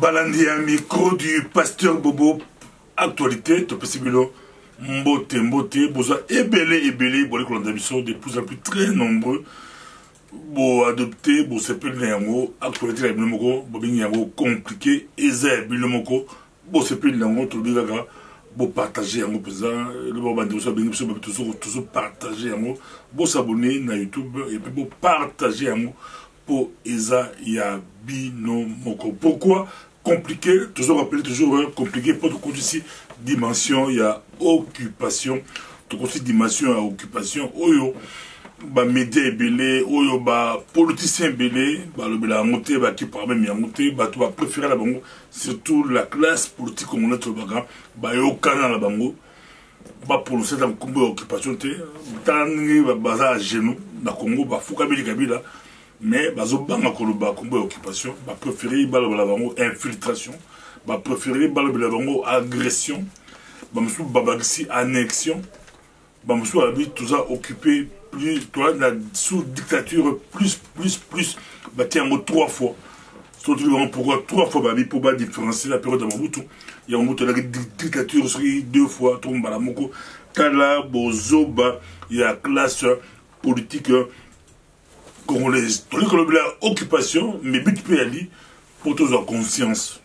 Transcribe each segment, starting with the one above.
Balandi un micro du pasteur Bobo. Actualité, tu peux savoir mbote, boza ebele, bon les de plus en plus très nombreux. Bon adopter, bon c'est plus yango. Actualité la binomoko, bon bien yango compliqué. Eza binomoko, bon c'est plus yango tout le monde bon partager yango pesant. Le bon bande aussi bien toujours partager yango. Bon s'abonner na YouTube et puis bon partager yango pour Eza ya binomoko. Pourquoi? Compliqué, toujours rappelé, toujours compliqué, pour tout ici, dimension, il y a occupation, tout aussi dimension, il y a occupation, oyo, bah, médias belé, oyo, bah, politiciens belé, bah, le belé a monté, bah, qui parle même, il a monté, bah, tu vas préférer la bango, surtout la classe politique comme on est, bah, yo, canal la bango, bah, pour le set en combo occupation, tangi, bah, à genoux, dans Congo, bah, Foukabili Kabila, mais bazo banga koloba combo occupation ba préférer bala bango infiltration ba préférer bala bango agression ba musu babagisi annexion ba musu abi tout ça occupé plus toi la sous dictature plus ba tiens mot 3 fois surtout pourquoi 3 fois ba bi pour ba différencier la période de Mobutu il y a Mobutu la dictature sur 2 fois tomba la moko kala bozoba il y a classe politique congolaise, tout le monde a occupation, mais but peut aller pour tous en conscience.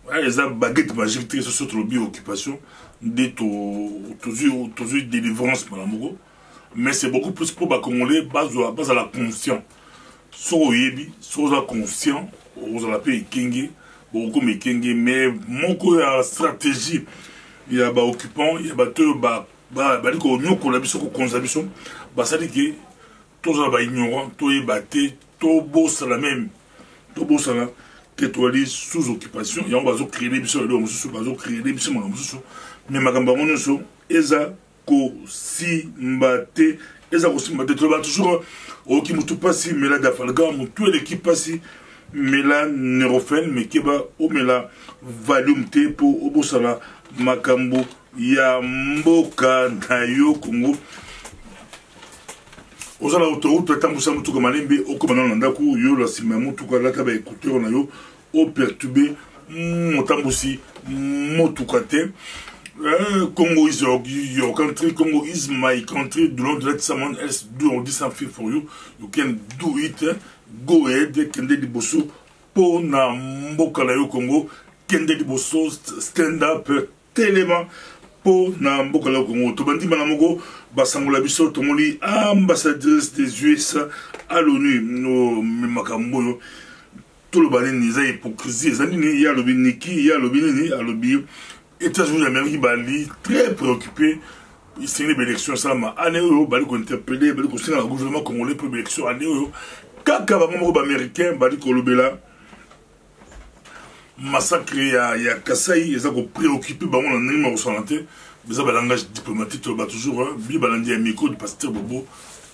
Les baguettes magiques sur le occupation, des toujours délivrance, madame. Mais c'est beaucoup plus pour les Congolais, base à la conscience. Soit yebi, soit la conscience, on la paix Kenge, beaucoup mais Kenge, mais mon coup a stratégie, il y a des occupants, il y a des ça dit que tous les ignorants, tous les battés, tous les boss la même, tous les boss la que tu sous occupation, et on va créer des bisous, on va créer des bisous, mais ma gamba on so, eza ko si mbaté, eza ko si mbaté, tu vas toujours au qui moutou passi, mais là d'afalga, moutou l'équipe passi, mais là neurophène, mais qui va au mais là volume T pour au bossala, makambo, ya mboka na yo Congo. Aux autoroute, tant que ça me malembe, au commandant Nandaku, yo la simamo, tout cas là, t'as écouté, on a yo, au perturbé, motamboussi, motukate. Congo is your country, Congo is my country. Do not let someone else do something for you. You can do it. Go ahead, kende di bosso, po na mboka la yo Congo, kende di bosso, stand up, tellement. Po na mboka la Congo tobandi manamogo basangola biso tomoli ambassadrice des USA à l'ONU no makambo tout le banini za hypocrisie zanini ya lobi niki ya lobi nini a lobi États-Unis d'Amérique bali très préoccupé ici les élections ça ma année yo bali ko interpeller bali ko sina le gouvernement congolais pour élection année yo kaka ba mo ba américain bali ko lobela massacre ya Kasai ils ont préoccupé ba on en a ressenté mais ça le langage diplomatique tu toujours bi balandi amico du pasteur Bobo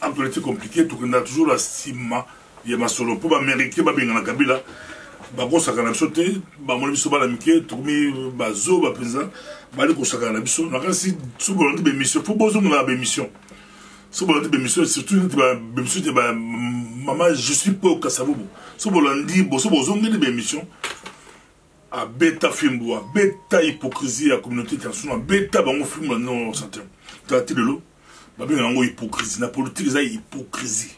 actualité compliquée tout qu'on a toujours la cima ya masolo pour américain ba benga na Kabila ba ko saka na sauté ba mo biso ba la mike tout mi ba zo ba penza ba ko saka na biso na kasi sous bolandi be mission faut bozo na be mission sous bolandi be mission surtout ba mission de ba maman je suis pas au Kasavubu sous bolandi bozo ngeli be mission à bêta film bois, bêta hypocrisie à la communauté internationale, bêta bango film non santé. Tu as dit de l'eau, bah bien bango hypocrisie, la politique c'est hypocrisie.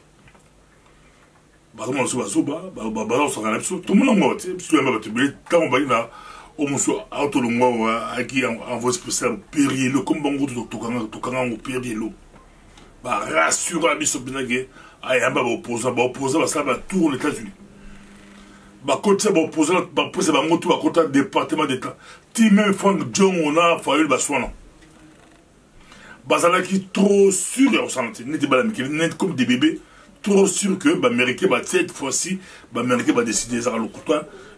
Bah comment on se va soba, bah on s'en rend tout le monde en mode, si tu as tu quand on va là, au monsieur autolongo à qui envoie spécial périelo comme bango tout quand périelo. Bah rassure la biso binagé, ay amba opposant bah ça va tout aux États-Unis. Bah quand ça va opposer bah pour ça va monter à côté département d'état ti même Frank John on a fallu bah soit bah ça là qui trop sûr on s'en n'était pas net comme des bébés trop sûr que bah américain bah cette fois-ci bah américain va décider ça le côté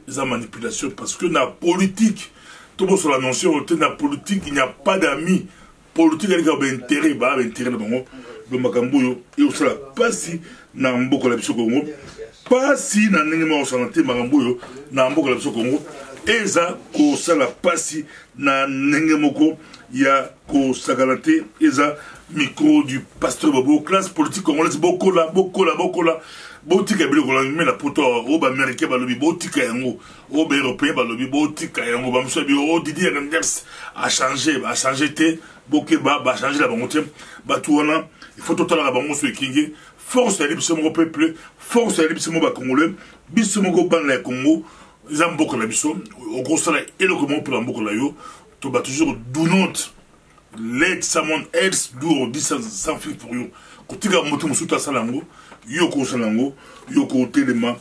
les manipulation parce que dans la politique tout le monde sur la mention dans la politique il n'y a pas d'amis politique il y a intérêt bah intérêt le makambo et aussi la pas si na mboko la biso Congo pas si na ndenge ma santé makambo yo na mboka la biso Congo eza ko sala pasi na ndenge moko ya ko sagalate eza micro du pasteur Bobo classe politique congolaise bokola botika bile ko la la poto o ba américain ba lobi botika yango o ba européen ba lobi botika yango ba mso bi o Didier Reynders a changé te bokeba ba changer la bango te ba tuona il faut total la bango so kingi force ya biso mo peuple force ya biso mo ba congolais biso mo go ban la Congo ils ont beaucoup la biso au gros ça et le comment pour beaucoup la yo to ba toujours do not let someone else do this something for you kotika moto musuta salango yoko salango yoko telema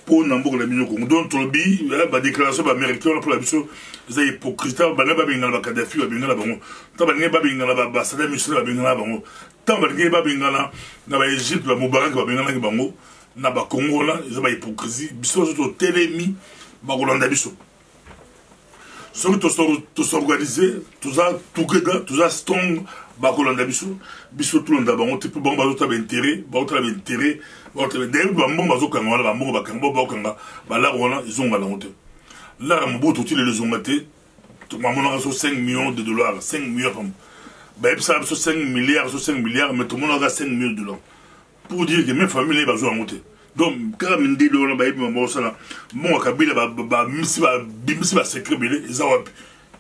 pour nambo la mino Congo donc tobi ba déclaration ba américain pour la biso za hypocrite ba na ba bingala ba Kadhafi ba bingala bango ta ba nge ba bingala ba Saddam Hussein ba bingala bango ta ba nge ba bingala na ba Egypte ba Mubarak ba bingala bango na ba Congo là za ba hypocrisie biso to telemi ba kolanda biso so to s'organiser to za together to za strong ba kolanda biso tout le monde te pour bon ba to ba intérêt d'ailleurs ba mbongo bazo kanga wala ba mbongo ba kanga ba kanga ba la wana ils ont ngala honte là mobutu ti les ont maté to mamona so 5 millions de dollars 5 millions pam ba ça so 5 milliards mais tout le monde a 5 millions de dollars pour dire que mes familles ba zo monter donc quand même des dollars ba yeba mo sala mo kabila ba misi ba secret belé zawapi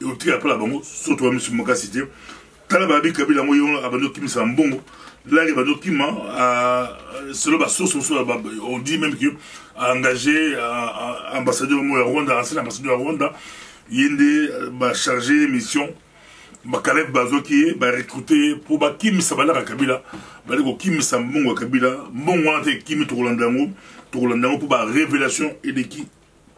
et au tri après la bango surtout ba misi mo ka cité tala ba bi kabila mo yon abando kimisa mbongo là il va document selon la source on dit même que engagé ambassadeur au Rwanda ancien ambassadeur au Rwanda yende ba chargé mission ba Caleb Bazo qui ba recruter pour ba kimisa bala kabila ba ko kimisa mbongo kabila mbongo ante kimi to Rolandango pour ba révélation et de qui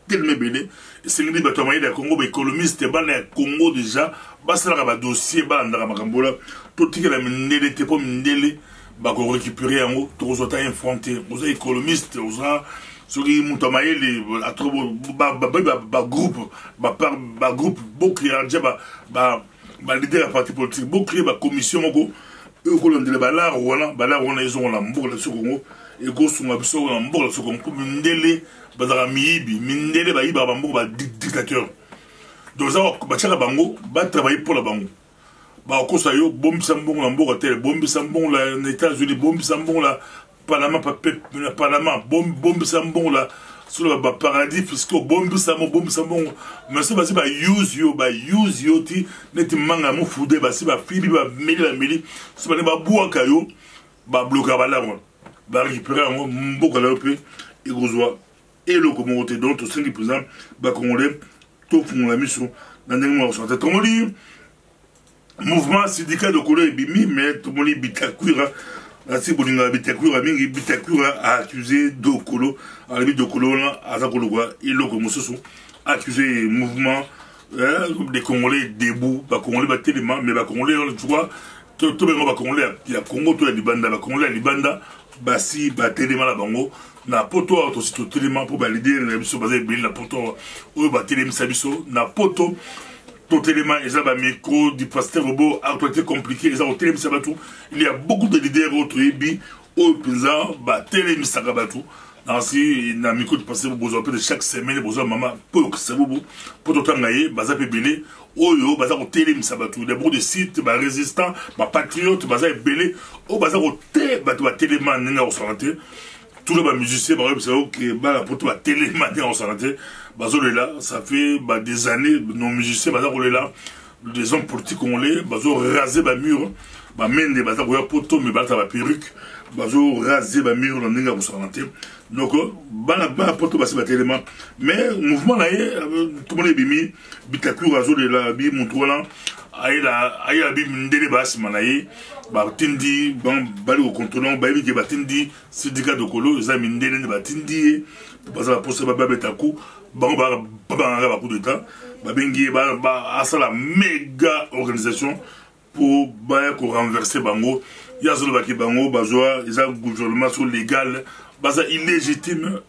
tellement belé c'est lui ba tomaye da Congo ba économiste ba na Congo déjà ba sala ba dossier ba ndaka makambola to tikela mindele te po mindele ba ko récupérer yango to zo ta infronter aux économistes aux soki mutomaye les atrobo ba groupe beaucoup ba leader parti politique beaucoup ba commission moko e ko londele ba la wana ils ont la mbola sur Congo et go sunga biso la mbola sur Congo mindele ba za miyibi mindele ba yiba ba mbola ba dictateur donc ça ba tchaka bango ba travailler pour la bango ba ko sa yo bombi sambon la mboka tel bombi sambon la les États-Unis bombi sambon la Panama bombi sambon la sur le paradis fiscaux bombi sambon mais c'est pas use yo ti net manga mo fude ba si ba fibi ba meli c'est pas ba buaka yo ba bloquer ba la ba récupérer mboka la pe et gozoa et le communauté donc tout 5% ba congolais tout font la mission dans des mois sur tête mouvement syndicat de couleur bimi mais tout le monde Bitakura si bolinga Bitakura mingi Bitakura a accusé Dokolo à la Dokolo là à Zakologwa et le Komososo accusé mouvement des Congolais debout ba Congolais ba tellement mais ba Congolais tu vois tout le ba Congolais il y a Congo tout les banda ba Congolais les banda ba si ba tellement la bango na poto aussi tout tellement pour valider la biso basé bien la poto ou ba tellement sabiso na poto tout élément, ils ont un micro, du pasteur robot, actualité compliquée, ils ont télé Sabatou. Il y a beaucoup de leaders autres, au paysan, télé Sabatou. Ainsi, il y a un micro du pasteur robot, de chaque semaine, besoin maman, pour que ça vous, pour tout engager, baza pébélé, oyo, baza au télé Sabatou. Des bouts de sites, résistants, patriotes, baza belé, au baza au télé man, n'est-ce pas santé. Tout le musicien, pour tout la télé man, n'est-ce pas santé. Bazo là, ça fait des années, nos musiciens, là, des hommes politiques congolais, bazo raser ba mur, men des baza roya poto, mais bata ba perruque, bazo raser ba mur, dans n'enga santé. Donc, bana poto basi ba tellement. Mais mouvement là, tout le monde est bimi, Bitakura razo là, bi montre là, aïe bi ndele basi manaye, tindi, bali au contenant, baby qui batindi, syndicat de colo, ils ont mindele batindi, baza pour se babetaku. Bon, bah, coup d'état, bengi, la méga organisation pour renverser Bango. Il y a ce qui Bango, Bazoa, il y a un gouvernement légal, Baza illégitime,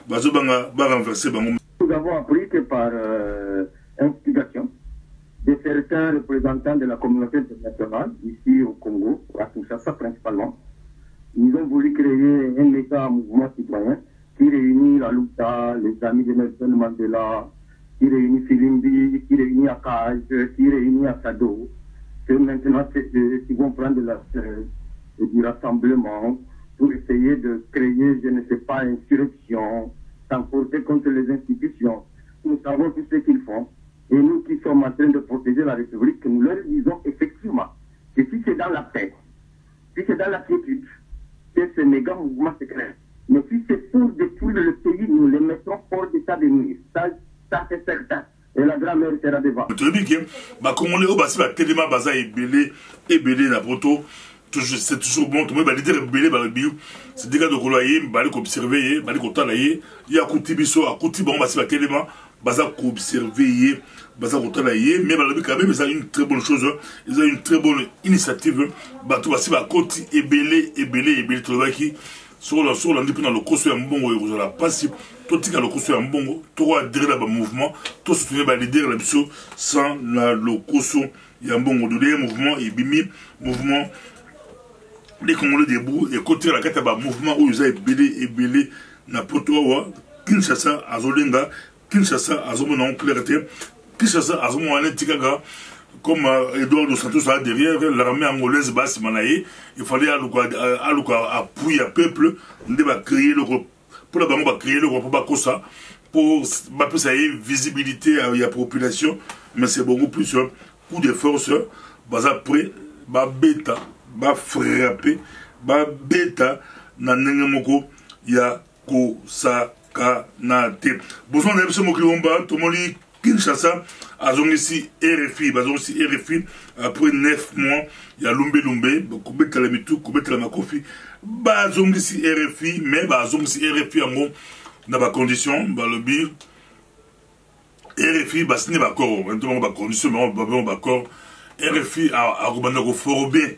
Bazo Banga, renverser Bango. Nous avons appris que par instigation de certains représentants de la communauté internationale, ici au Congo, à Kinshasa principalement, ils ont voulu créer un méga mouvement citoyen qui réunit la Luta, les amis de Nelson Mandela, qui réunit Filimbi, qui réunit Akaj, qui réunit Asado, que maintenant c'est eux qui vont prendre du rassemblement pour essayer de créer, je ne sais pas, une insurrection, s'emporter contre les institutions. Nous savons tout ce qu'ils font. Et nous qui sommes en train de protéger la République, nous leur disons effectivement que si c'est dans la paix, si c'est dans la quiétude, c'est ce méga mouvement secret. Mais si c'est pour détruire le pays, nous les mettrons hors d'état de nuire. Ça c'est certain. Et la grand-mère sera devant. Congolais, c'est toujours bon. Tout le monde leader c'est des gars de Koloaye, observer, il y a Kouti Bisso, à Kouti Bon, Baza observer, Baza Kotalaye, mais quand même, ils ont une très bonne chose, ils ont une très bonne initiative. Batou Basiba Koti, Ebele, Tolaki, sur l'indépendant, le costo est un bon, ils ont la passe, tout le costo est un bon, tout adhérer à mouvement, tout soutenir le leader, la mission, sans le costo, il y a un bon mouvement, et bimi, mouvement. Les Congolais debout et côté la carte mouvement où ils ont ébélé n'importe où Kinshasa Azolenga Kinshasa Azomona clarté Kinshasa Azomona Tikaga comme Edouard dos Santos là derrière l'armée angolaise basse manaï il fallait appuyer le peuple on va créer le pour la banque va créer le groupe Bakosa pour ça y visibilité à la population mais c'est beaucoup plus coup de force bas après bas bêta ba frappé ba beta na ndenge moko ya ko saka na te besoin de ce moko lomba tomoli Kinshasa azongisi RFI bazongisi RFI après 9 mois ya lumbe kubeta la mitu kubeta la makofi bazongisi RFI mais bazongisi RFI en na ba condition ba le bir RFI basine ba corps maintenant ba condition mais ba corps RFI a robanda ko forber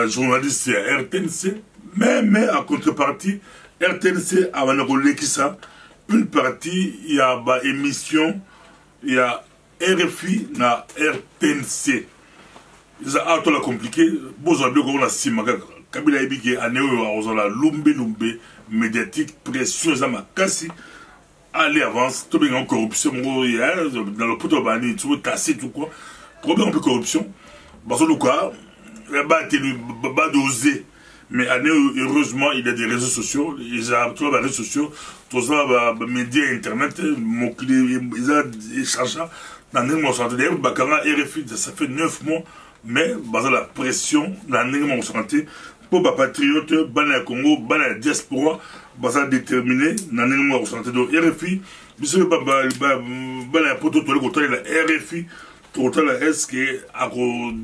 journaliste à RTNC, mais à contrepartie, RTNC a une partie, il y a émission, il y a RFI na RTNC. C'est un peu compliqué. Bon, on a bien la Simaga. Kabila Ebike a la lumbe médiatique précieuse à ma casse. Allez, avance. Tout bien en corruption. Dans le poteau bani, tu veux tasser tout quoi. Combien on peut corruption? Parce que le cas, pas d'oser. Mais heureusement, il y a des réseaux sociaux. Ils ont des réseaux sociaux. Tout ça, les médias, internet, ils ont échangé. Dans le monde, RFI, ça fait 9 mois. Mais, la pression, dans le monde, pour les patriotes, les Congo, la diaspora, ça déterminé dans le monde. Donc, RFI, RFI, est-ce que à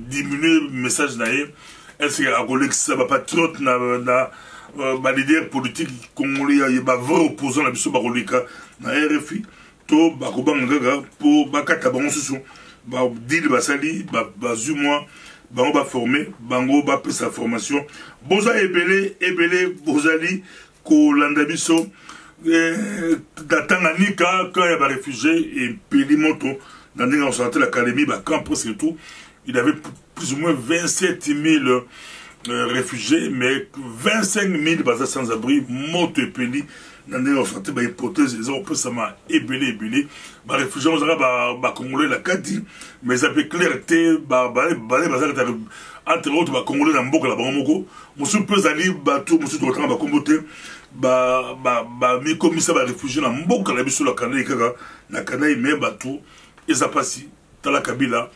diminuer le message naïf est-ce que à l'excès de patriote na leader politique congolais il y a vrai opposant la biso bakolika na RFI to bakobanga pour bakata bango susu ba dil basali ba zumwa bango ba former bango ba pesa formation boza ebele bozali ko landa biso d'Atanganika quand il y a des réfugiés et Pelimoto dans l'académie, presque tout, il avait plus ou moins 27 000 réfugiés, mais 25 000 basés sans abri, moto et peli, dans les hypothèses, ils ont ça m'a ébélé. Les réfugiés, on a Congolais, la Kadi, mais ça peut clarté, entre autres, Congolais dans Mboka, la Bamoko, monsieur peut aller, tout, monsieur doit être comboté, mais comme ça, réfugiés dans Mboka, la Bissou, la Kanaï, la Kanaï, mais tout. Ezapasi, Tala Kabila,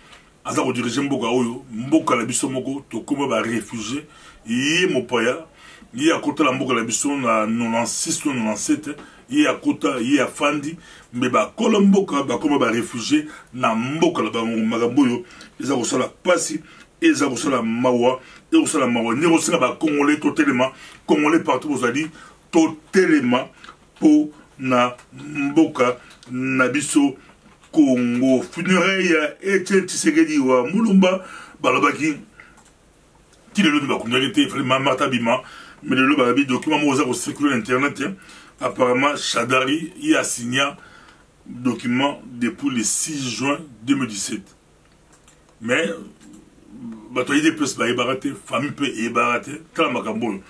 Azaro dirige Mboka la biso moko, to comme ba réfugié, yé mopaya, yé à côté la Mboka la biso na 96 ou 97, yé à côté, yé à Fandi, mais ba Kolomboka, ba comme ba réfugié, na Mboka la ba Magaboyo, Ezaro la pasi, Ezaro la mawa, Ezaro la mawa, ni aussi ba Congolais totalement, Congolais partout vous allez, totalement, pour na Mboka, na biso, Congo, funérailles, Etienne Tshisekedi wa Mulumba, Balabaki, qui le lot de la il fallait Mamata Bima, mais le lot de document Mozart au circuit internet, apparemment, Chadari y a signé document depuis le 6 juin 2017. Mais, il y a des places qui sont famille peut ébarater, tant Makambo.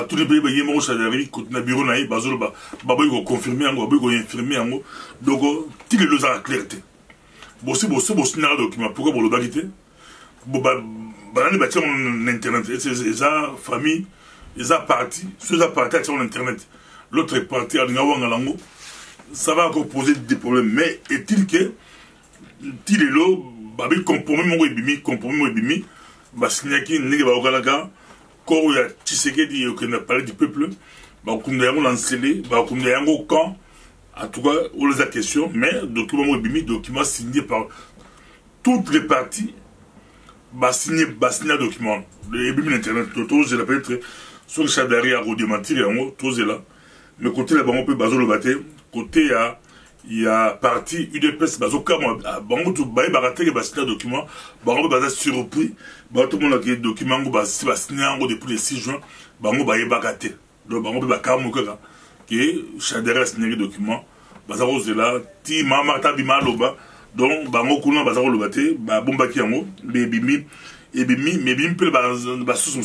Tous les pays qui sont Chadari, quand on a bureau, ils vont confirmer, ils vont infirmer. Donc, il y a la clarté. Si vous avez un document, pourquoi vous le baguez? Vous avez un internet, c'est ça, famille, ils ont parti, ceux qui ont parti sur l'internet, l'autre est parti à Ngawangalango, ça va encore poser des problèmes. Mais est-il que, il est là, babi compromis mon ebimi, basignaki nige ba okalaga, ko ya Tshisekedi qui n'a parlé du peuple, ba kunda yango lancélé, ba kunda yango camp, en tout cas, on les a questions, mais document mon ebimi, document signé par toutes les parties, signé document. Le ebimi l'internet, tout je l'appelle très, sur le chadari à redémentir yango, tout est là. Mais côté là, on peut baser le bâté, côté il y a parti UDPS bazo kama bango tu baye baraté que signer document bango baza surpris ba tout le monde qui document ngo ba signer ngo depuis le 6 juin bango baye bakaté donc bango ba kama kaka que chadera signer document baza rose là ti mama tabima loba donc bango kuna baza lo baté ba bomba ki yango bebimi ebimi mais bim pe ba sous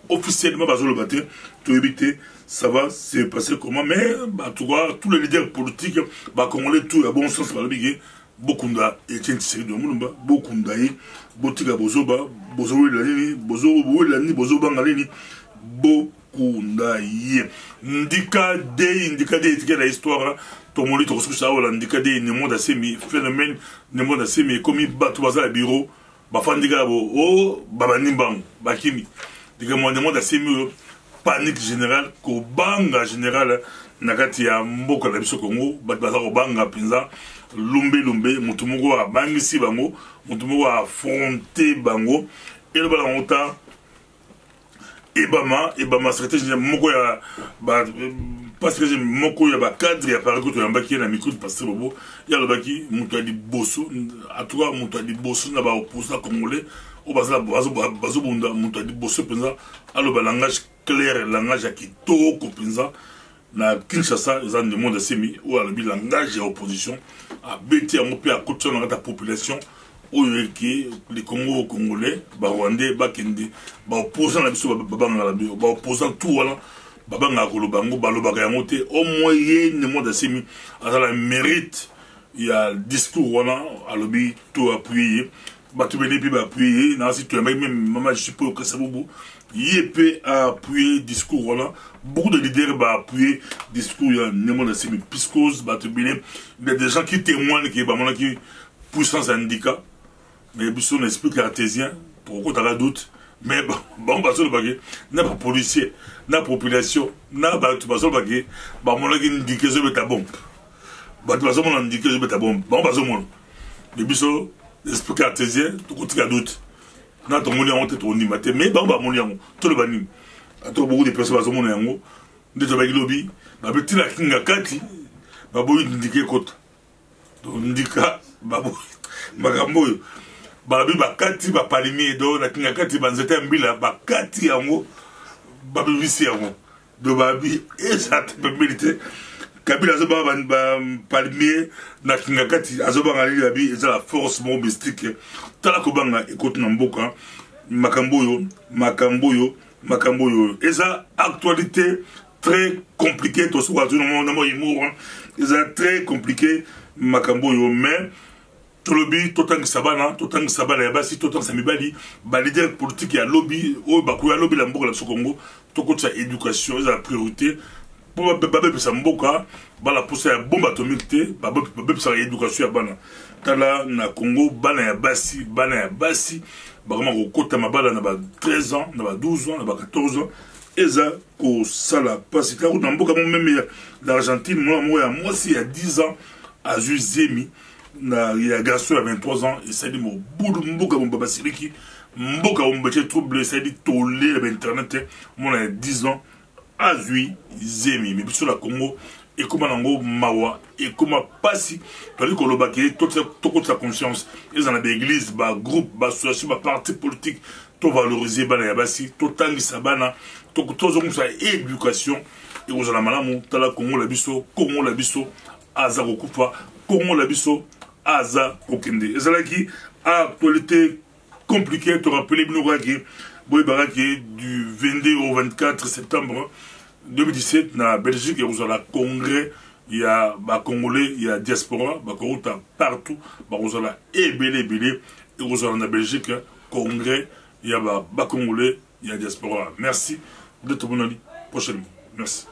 officiellement bazo lo baté to éviter ça va se passer comment, mais bah, tu vois, tous les leaders politiques, bah, congolais, tout, à bon sens, bah, beaucoup d'A, Etienne Tshisekedi de Moulumba, beaucoup d'Aïe, Botiga Bozoba, Bozo Lani, Bozo Lani, Bozo Bangalini, beaucoup d'Aïe. Ndika de la histoire, ton moli, ton ressource, Ndika de, ne monde assez mis, phénomène, ne monde assez mis, comme il bat tout à bureau, bah, Fandiga, oh, Babanimbang, Bakimi, diga moi, ne monde assez mis, panique générale, Kobanga général, nakati ya mboka na biso Congo, batbaza Kobanga pinza, lumbe, mutumungo a bangisi bango, mutumungo a affronté bango, et le balangota, Ebama, stratégie, moko ya, parce que moko ya ba cadre ya paragoto ya mbaki na micro de pasteur bobo, ya le baki, mutu a di bosso, à toi, mutu a di bosso na ba opposant congolais, au bazala bazo bunda, mutu a di bosso pinza, à le langage clair, langage à kitoko pinza, na Kinshasa, ils ont demandé à Semi, ou à le langage de l'opposition, à bêter à mon à côté de la population, où les Congolais, Rwandais, Bakende, opposant la biso, opposant tout, voilà, Babanga Kolobango, Balobagayamote, au moyen de monde à Semi, à la mérite, il y a le discours, voilà, à l'objet, tout appuyé, Batubene, puis appuyé, n'a si tu as même, maman, je suppose que ça vous. YP a appuyé le discours, voilà. Beaucoup de leaders ont appuyé le discours, il y a un semi piscose, il y a des gens qui témoignent qui ont puissance handicap, mais ils sont un esprit cartésien, pourquoi tu as doute, mais bon, parce que n'a pas policier, n'a population, n'a pas tout parce que mon qui indique que je vais ta bombe. Parce que mon indique que je vais ta bombe. Bon, parce que mon. Les bisous, l'esprit cartésien, tout tu as doute. Na to moni yango te to ni mate mais ba moni yango to le bani ato beaucoup de personnes bazo moni yango de to ba gilobi ba beti la kinga kati ba boyi ndike kota to ndika ba boyi makambo ba bi ba kati ba palimi do la kinga kati ba nzete mbila ba kati yango ba bisi yango do ba bi exact ba milité Kabila azoba ba palmier na kinga kati azoba ngali abi eza la force mystique tala kobanga écoute na mboka makambo yo eza actualité très compliquée to so watu na mo imour eza très compliqué makambo yo mais tolobi totang sabana ya basi totang samibali ba leader politique ya lobby o ba ko ya lobby la mboka la Congo to ko tsa éducation eza la priorité pour babe pesa mboka bala posa ya bombe atomique babe pesa éducation ya bana tala na Congo bana ya basi vraiment kokota mabala na ba 13 ans na ba 12 ans na ba 14 ans eza ko sala parce que na mboka même l'Argentine moi si il y a 10 ans à Zemi na ya garçon à 23 ans et ça dit mo boulou mboka mon baba siliki mboka on beche trouble ça dit tolé l'internet moi a 10 ans à Zemi mais sur la Congo et comment nango mawa et comment passi tandis que l'obaki tout sa conscience ils en a des églises ba groupe ba association ba parti politique to valoriser bana ya basi to tangisa bana to zongo sa éducation et aux ala malamu tala Congo la biso aza kokufa Congo la biso aza kokende ezalaki actualité compliquée te rappeler binogaki boy baraki du 22 au 24 septembre 2017 na Belgique et vous avez congrès il y a ba congolais il y a diaspora ba kouta partout ba vous avez ebele et vous avez na Belgique congrès il y a ba congolais il y a diaspora merci D'être bon prochainement. Merci.